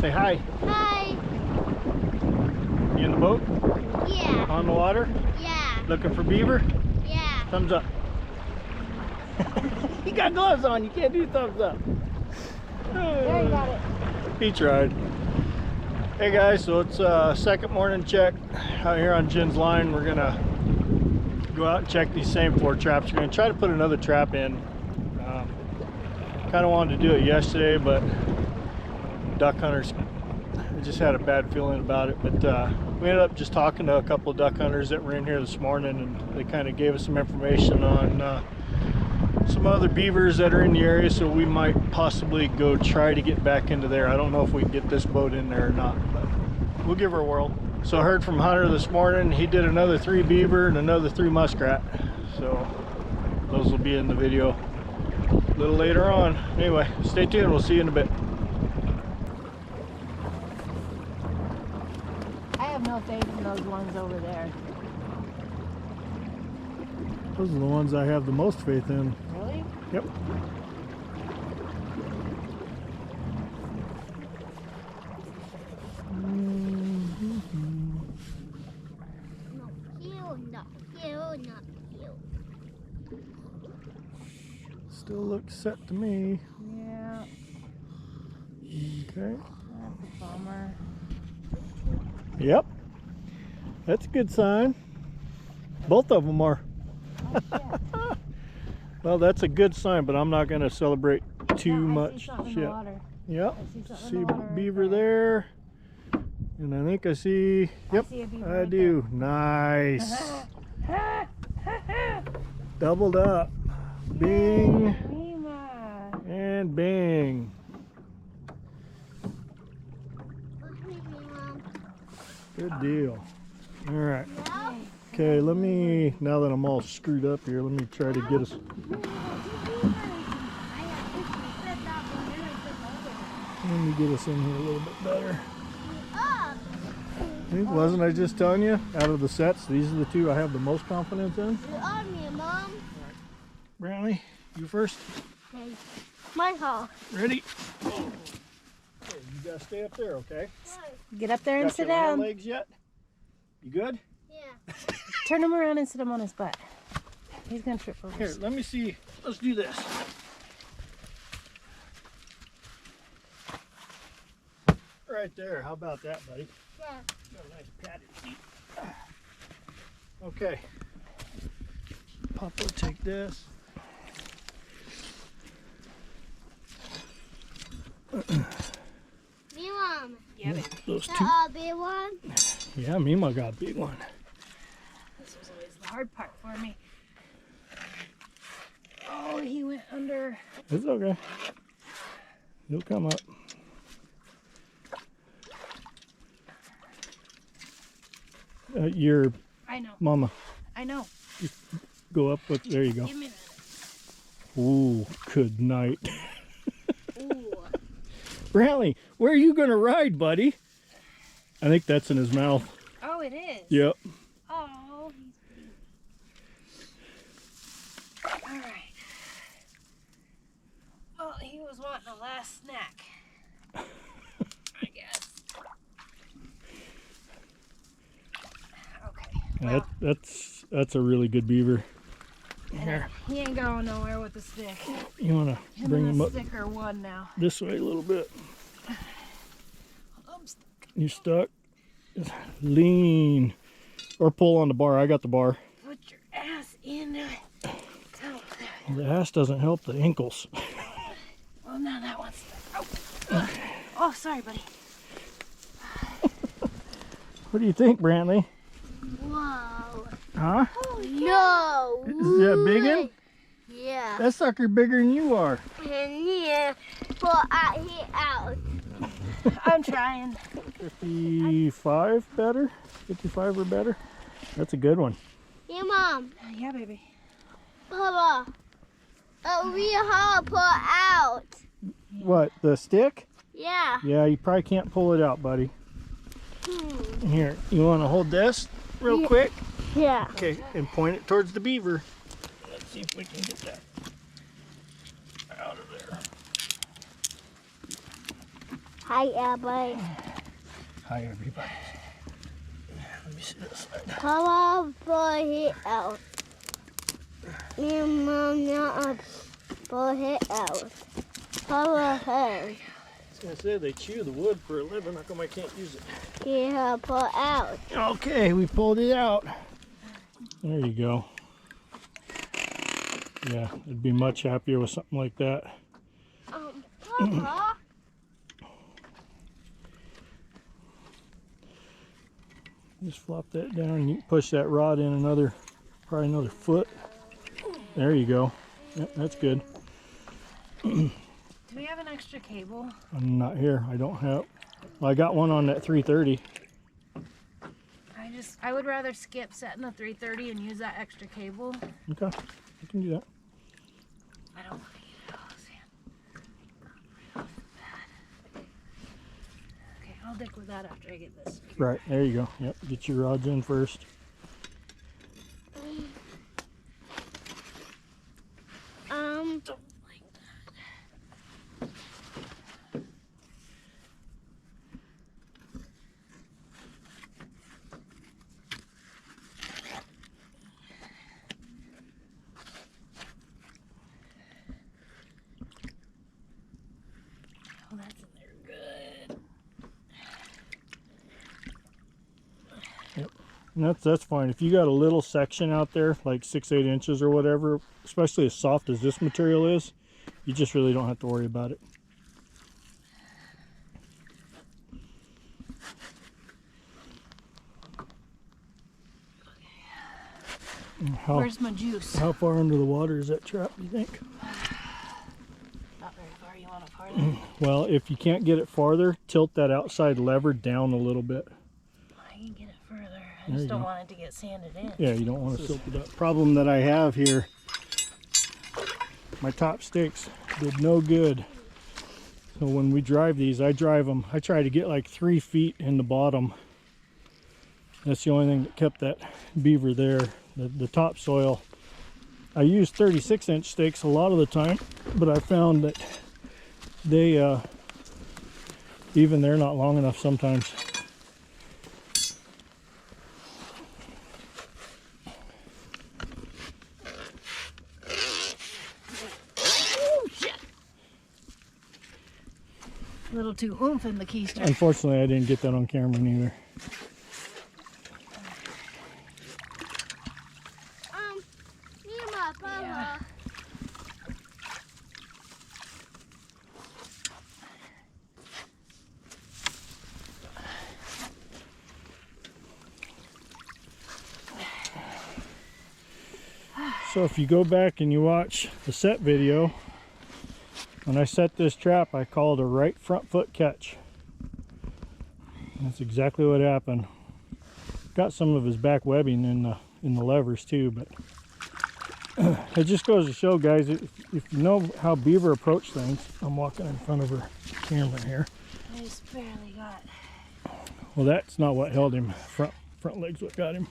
Say hi. Hi. You in the boat? Yeah. On the water? Yeah. Looking for beaver? Yeah. Thumbs up. You got gloves on. You can't do thumbs up. There you got it. He tried. Hey guys, so it's second morning check out here on Jen's line. We're gonna go out and check these same 4 traps. We're gonna try to put another trap in. Kind of wanted to do it yesterday, but duck hunters, I just had a bad feeling about it. But we ended up just talking to a couple of duck hunters that were in here this morning, and they kind of gave us some information on some other beavers that are in the area, so we might possibly go try to get back into there. I don't know if we can get this boat in there or not, but we'll give her a whirl. So I heard from Hunter this morning, he did another 3 beaver and another 3 muskrat. So those will be in the video a little later on. Anyway, stay tuned, we'll see you in a bit. I have no faith in those ones over there. Those are the ones I have the most faith in. Really? Yep. Still looks set to me. Yeah. Okay. That's a bummer. Yep. That's a good sign. Both of them are. Oh, Well, that's a good sign, but I'm not going to celebrate too much. I see something in the water. Yep. I See see beaver right there. And I think I see, yep, I see a beaver I right do. Nice. Doubled up. Bing. And bing. Good deal. All right. Okay, let me, now that I'm all screwed up here, let me try to get us. Let me get us in here a little bit better. Wasn't I just telling you, out of the sets, these are the 2 I have the most confidence in? You're on me, Mom. Brantley, you first. Okay. My call. Ready? Okay, you gotta stay up there, okay? Get up there and sit Got your down. legs yet? You good? Yeah. Turn him around and sit him on his butt. He's gonna trip over. Here, let me see. Let's do this. Right there. How about that, buddy? Yeah. Got a nice padded seat. Okay. Papa, take this. Me, Mom. Yeah, those 2. The big one. Yeah, Mima got a big one. This was always the hard part for me. Oh, he went under. It's okay. He'll come up. Your I know. mama. I know. Go up with, there you go. Give me that. Ooh, good night. Ooh. Brantley, where are you going to ride, buddy? I think that's in his mouth. Oh, it is? Yep. Oh, he's all right. Well, he was wanting a last snack, I guess. Okay. Well, That's a really good beaver. Here, he ain't going nowhere with the stick. you want to bring him up Stick are one now. this way a little bit. I'm stuck. You stuck? Lean. Or pull on the bar. I got the bar. Put your ass in it. The ass doesn't help the ankles. Well, now that one's stuck. Oh. Oh, sorry, buddy. What do you think, Brantley? Whoa. Huh? No. Is that a big one? Yeah. That sucker bigger than you are. And yeah, pull out here out. I'm trying. 55 better? 55 or better? That's a good one. Yeah, Mom. Yeah, baby. Papa, we have to pull out. What, the stick? Yeah. Yeah, you probably can't pull it out, buddy. Here, you want to hold this real quick? Yeah. Okay, and point it towards the beaver. Let's see if we can get that out of there. Hi, everybody. Hi, everybody. Let me see this side. Papa put it out. Me and Mom not put it out. Papa heard. I was gonna say they chew the wood for a living. How come I can't use it? Yeah, put out. Okay, we pulled it out. There you go. Yeah, I'd be much happier with something like that. Papa. Just flop that down and you can push that rod in probably another foot. There you go. Yep, that's good. Do we have an extra cable? I'm not here. I don't have. Well, I got one on that 330. I would rather skip setting the 330 and use that extra cable. Okay, I can do that. I don't want to get it all sand. Okay, I'll dig with that after I get this. Right, there you go. Yep, get your rods in first. Don't like that. Oh, that's in there good. Yep, and that's fine. If you got a little section out there, like 6-8 inches or whatever, especially as soft as this material is, you just really don't have to worry about it. Where's my juice? How far under the water is that trap, do you think? Not very far. You want it farther? Well, if you can't get it farther, tilt that outside lever down a little bit. I can get it further. I just don't want it to get sanded in. Yeah, you don't want to tilt it up. Problem that I have here, my top stakes did no good. So when we drive these, I try to get like 3 feet in the bottom. That's the only thing that kept that beaver there. The topsoil, I use 36-inch stakes a lot of the time, but I found that they, even they're not long enough sometimes. A little too oomph in the keister. Unfortunately, I didn't get that on camera neither. Papa. So if you go back and you watch the set video, when I set this trap, I called a right front foot catch. That's exactly what happened. Got some of his back webbing in the levers too, but it just goes to show, guys, if you know how beaver approach things. I'm walking in front of her camera here. I just barely got. Well, that's not what held him. Front leg's what got him.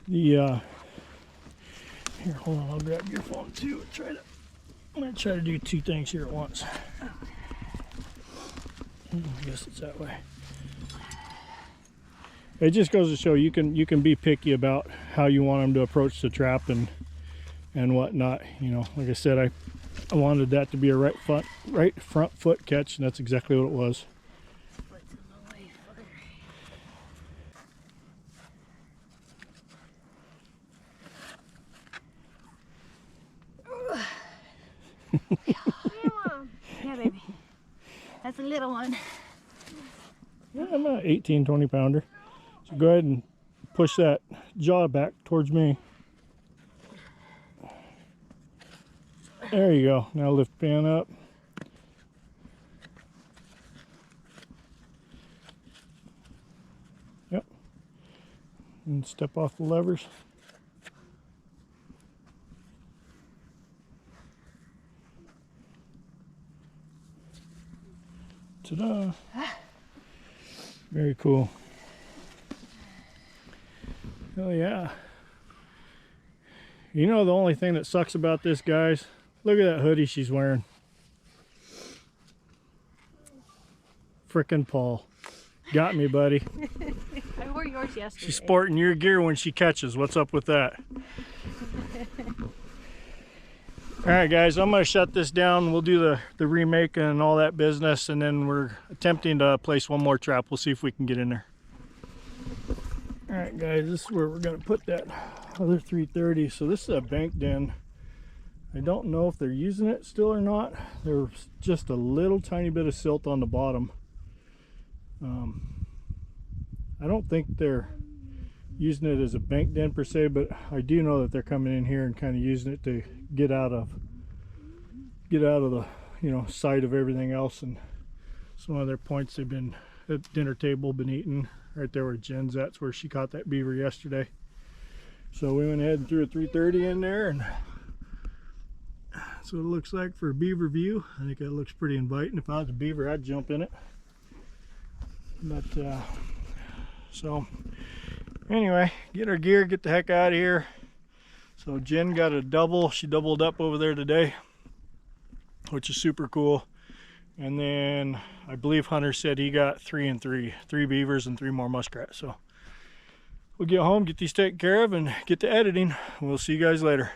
Here, hold on. I'll grab your phone too. I'm gonna try to do 2 things here at once. I guess it's that way. It just goes to show you can be picky about how you want them to approach the trap and whatnot. You know, like I said, I wanted that to be a right front foot catch, and that's exactly what it was. What's in the way further? Yeah, baby. That's a little one. Yeah, I'm an 18-20 pounder. So go ahead and push that jaw back towards me. There you go. Now lift pan up. Yep. And step off the levers. Ta-da. Very cool. Oh yeah. You know the only thing that sucks about this, guys? Look at that hoodie she's wearing. Frickin' Paul. Got me, buddy. I wore yours yesterday. She's sporting your gear when she catches. What's up with that? All right, guys, I'm going to shut this down. We'll do the remake and all that business, and then we're attempting to place one more trap. We'll see if we can get in there. All right, guys, this is where we're going to put that other 330. So this is a bank den. I don't know if they're using it still or not. There's just a little tiny bit of silt on the bottom. I don't think they're using it as a bank den per se, but I do know that they're coming in here and kind of using it to get out of the, you know, sight of everything else. And some other points they've been at the dinner table, been eating. Right there where Jen's at, that's where she caught that beaver yesterday. So we went ahead and threw a 330 in there, and that's what it looks like for a beaver view. I think that looks pretty inviting. If I was a beaver, I'd jump in it. But so anyway, get our gear, get the heck out of here. So Jen got a double. She doubled up over there today, which is super cool. And then I believe Hunter said he got 3 and 3 beavers and 3 more muskrats. So we'll get home, get these taken care of, and get to editing. We'll see you guys later.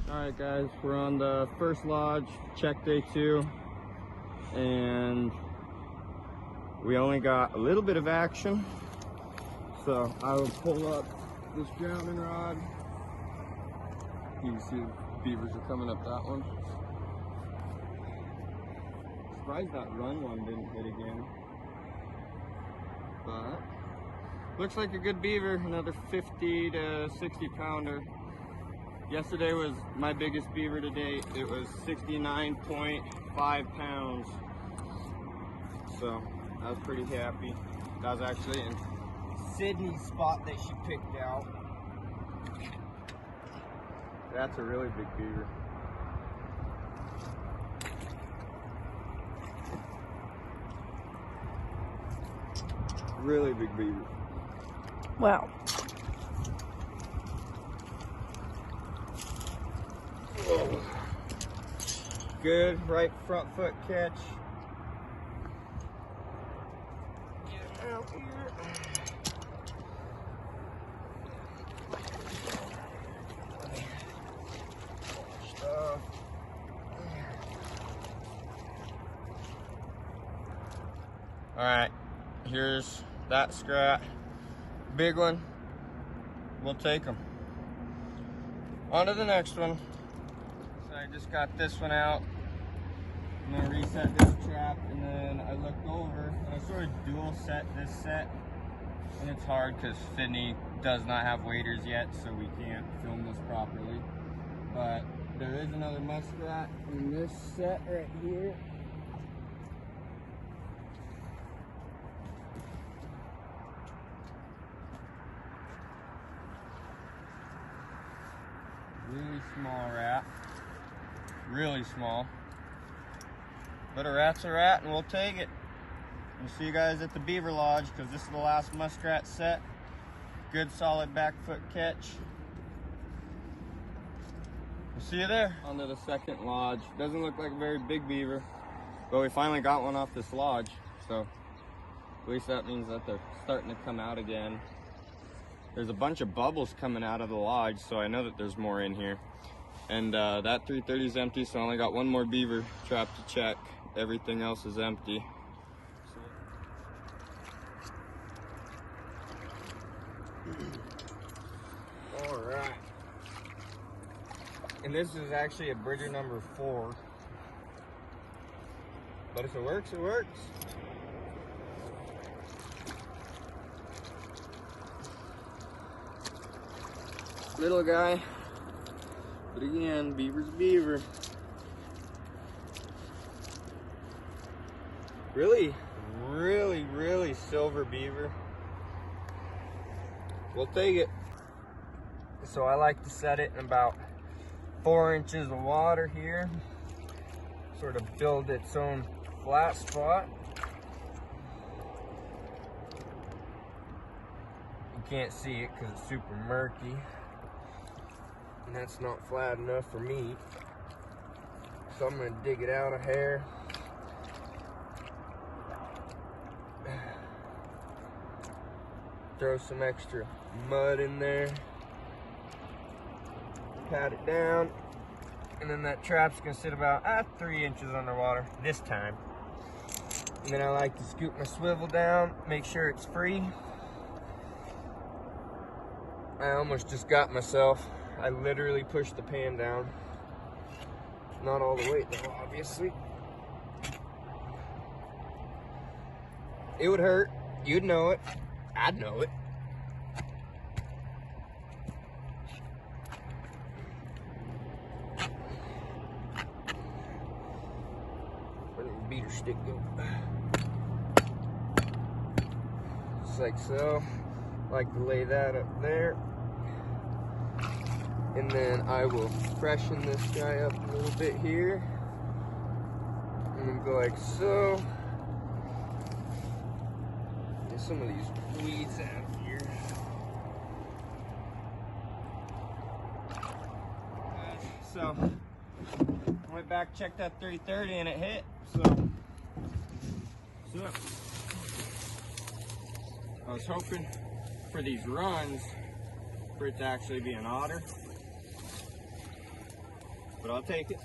All right, guys, we're on the first lodge, check day 2, and we only got a little bit of action. So I will pull up this grounding rod. You can see the beavers are coming up that one. Surprised that run one didn't hit again. But looks like a good beaver, another 50 to 60 pounder. Yesterday was my biggest beaver to date. It was 69.5 pounds. So I was pretty happy. That was actually in Sydney's spot that she picked out. That's a really big beaver. Really big beaver. Wow. Good right front foot catch. Get out here. Stuff. All right, here's that scrat. Big one. We'll take them. On to the next one. So I just got this one out. I'm gonna reset this trap, and then I looked over and I sort of dual set this set, and it's hard because Sydney does not have waders yet, so we can't film this properly. But there is another muskrat in this set right here. Really small rat, really small. But a rat's a rat, and we'll take it. We'll see you guys at the Beaver Lodge, because this is the last muskrat set. Good solid back foot catch. We'll see you there. On to the second lodge. Doesn't look like a very big beaver, but we finally got one off this lodge. So at least that means that they're starting to come out again. There's a bunch of bubbles coming out of the lodge, so I know that there's more in here. And that 330 is empty, so I only got one more beaver trap to check. Everything else is empty. All right. And this is actually a bridger number 4. But if it works, it works. Little guy, but again, beaver's a beaver. Really, really, really silver beaver. We'll take it. So I like to set it in about 4 inches of water here. Sort of build its own flat spot. You can't see it because it's super murky. And that's not flat enough for me. So I'm gonna dig it out a hair. throw some extra mud in there, pat it down, and then that trap's gonna sit about 3 inches underwater this time. And then I like to scoop my swivel down, make sure it's free. I almost just got myself. I literally pushed the pan down. Not all the weight though, obviously. It would hurt. You'd know it. I'd know it. Where did the beater stick go? Just like so. Like to lay that up there. And then I will freshen this guy up a little bit here. And then go like so. Get some of these weeds out here. So, I went back, checked that 330 and it hit. So I was hoping for these runs for it to actually be an otter. But I'll take it.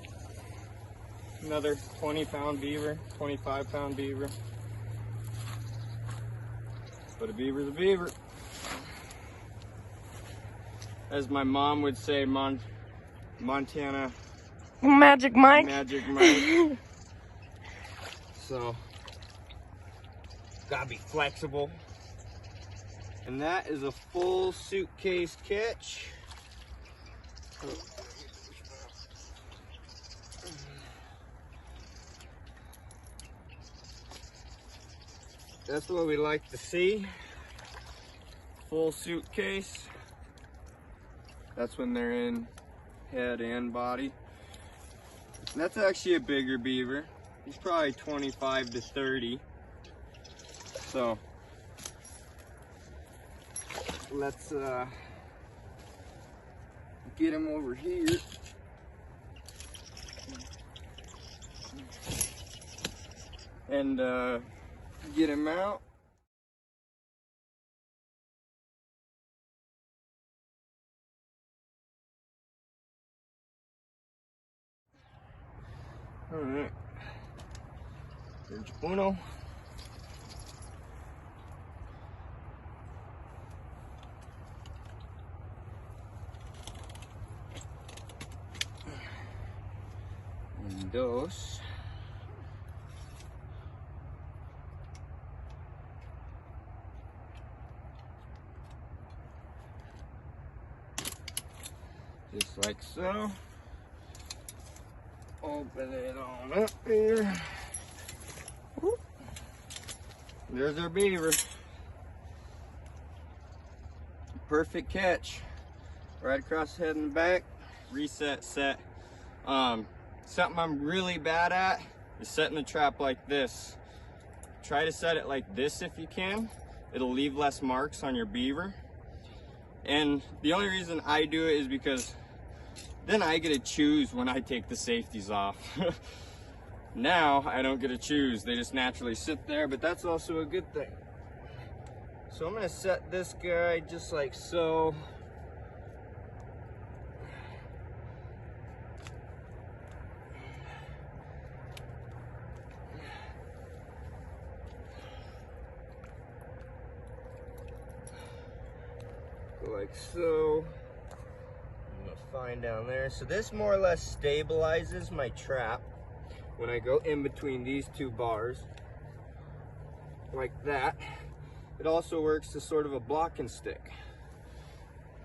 Another 20-pound beaver, 25-pound beaver. But a beaver's a beaver. As my mom would say, Montana Magic Mike. Magic Mike. So, gotta be flexible. And that is a full suitcase catch. That's what we like to see. Full suitcase. That's when they're in head and body. And that's actually a bigger beaver. He's probably 25 to 30. So let's get him over here. And get him out. All right. There's uno. And dos. Just like so. Open it on up here. Whoop. There's our beaver. Perfect catch. Right across the head and the back. Reset, set. Something I'm really bad at is setting the trap like this. Try to set it like this if you can. It'll leave less marks on your beaver. And the only reason I do it is because then I get to choose when I take the safeties off. Now I don't get to choose. They just naturally sit there, but that's also a good thing. So I'm gonna set this guy just like so. Go like so. Fine down there. So this more or less stabilizes my trap when I go in between these two bars like that. It also works as sort of a blocking stick.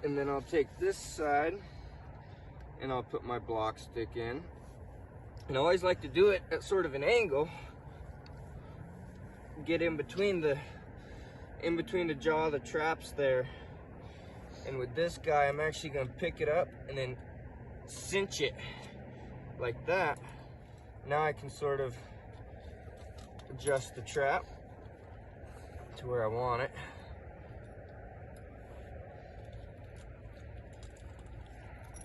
And then I'll take this side and I'll put my block stick in. And I always like to do it at sort of an angle. Get in between the jaw of the traps there. And with this guy, I'm actually gonna pick it up and then cinch it like that. Now I can sort of adjust the trap to where I want it.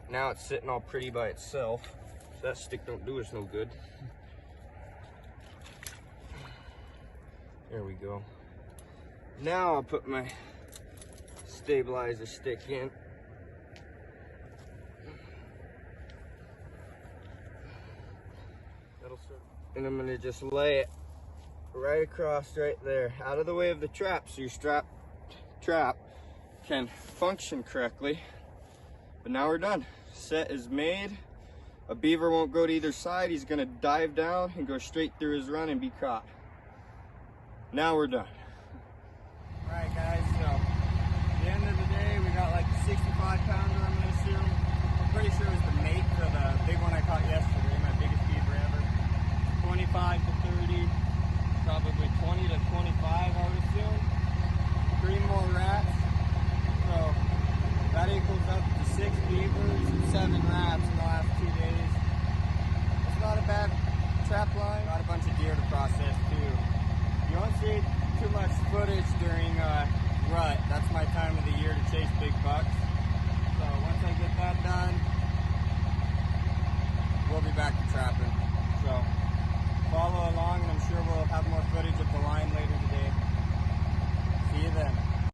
Now it's sitting all pretty by itself. That stick don't do us no good. There we go. Now I'll put my stabilizer stick in. And I'm gonna just lay it right across right there, out of the way of the trap, so your trap can function correctly. But now we're done. Set is made. A beaver won't go to either side. He's gonna dive down and go straight through his run and be caught. Now we're done. All right, guys, so at the end of the day, we got like a 65 pounder, I'm gonna assume. I'm pretty sure it was the mate for the big one I caught yesterday, my biggest beaver ever. 25 to 30, probably 20 to 25, I would assume. 3 more rats. So that equals up to 6 beavers and 7 rats in the last 2 days. It's not a bad trap line. Got a bunch of deer to process too. You won't see too much footage during rut. That's my time of the year to chase big bucks. So once I get that done, we'll be back.